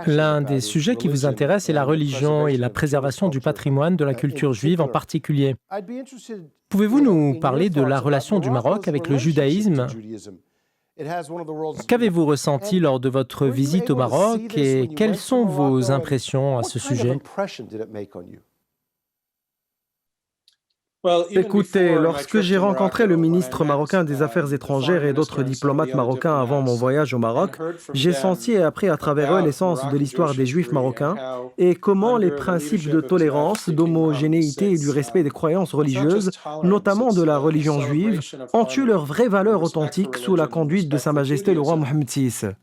L'un des sujets qui vous intéresse est la religion et la préservation du patrimoine de la culture juive en particulier. Pouvez-vous nous parler de la relation du Maroc avec le judaïsme? Qu'avez-vous ressenti lors de votre visite au Maroc et quelles sont vos impressions à ce sujet? Écoutez, lorsque j'ai rencontré le ministre marocain des Affaires étrangères et d'autres diplomates marocains avant mon voyage au Maroc, j'ai senti et appris à travers eux l'essence de l'histoire des Juifs marocains et comment les principes de tolérance, d'homogénéité et du respect des croyances religieuses, notamment de la religion juive, ont eu leur vraie valeur authentique sous la conduite de Sa Majesté le roi Mohammed VI.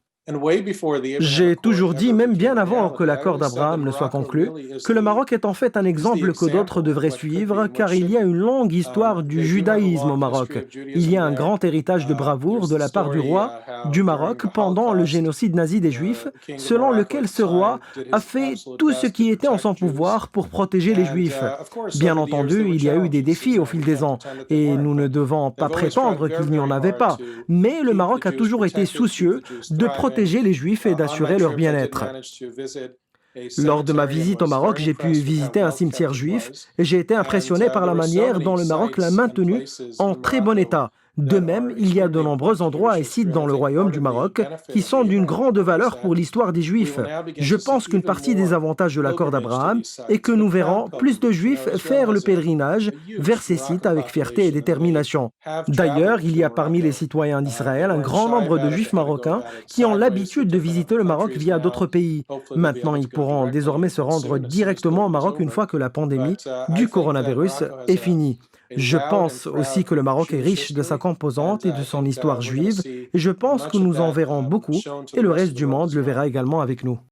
J'ai toujours dit, même bien avant que l'accord d'Abraham ne soit conclu, que le Maroc est en fait un exemple que d'autres devraient suivre, car il y a une longue histoire du judaïsme au Maroc. Il y a un grand héritage de bravoure de la part du roi du Maroc pendant le génocide nazi des Juifs, selon lequel ce roi a fait tout ce qui était en son pouvoir pour protéger les Juifs. Bien entendu, il y a eu des défis au fil des ans, et nous ne devons pas prétendre qu'il n'y en avait pas, mais le Maroc a toujours été soucieux de protéger les Juifs et d'assurer leur bien-être. Lors de ma visite au Maroc, j'ai pu visiter un cimetière juif et j'ai été impressionné par la manière dont le Maroc l'a maintenu en très bon état. De même, il y a de nombreux endroits et sites dans le royaume du Maroc qui sont d'une grande valeur pour l'histoire des Juifs. Je pense qu'une partie des avantages de l'accord d'Abraham est que nous verrons plus de Juifs faire le pèlerinage vers ces sites avec fierté et détermination. D'ailleurs, il y a parmi les citoyens d'Israël un grand nombre de Juifs marocains qui ont l'habitude de visiter le Maroc via d'autres pays. Maintenant, ils pourront désormais se rendre directement au Maroc une fois que la pandémie du coronavirus est finie. Je pense aussi que le Maroc est riche de sa composante et de son histoire juive, et je pense que nous en verrons beaucoup, et le reste du monde le verra également avec nous.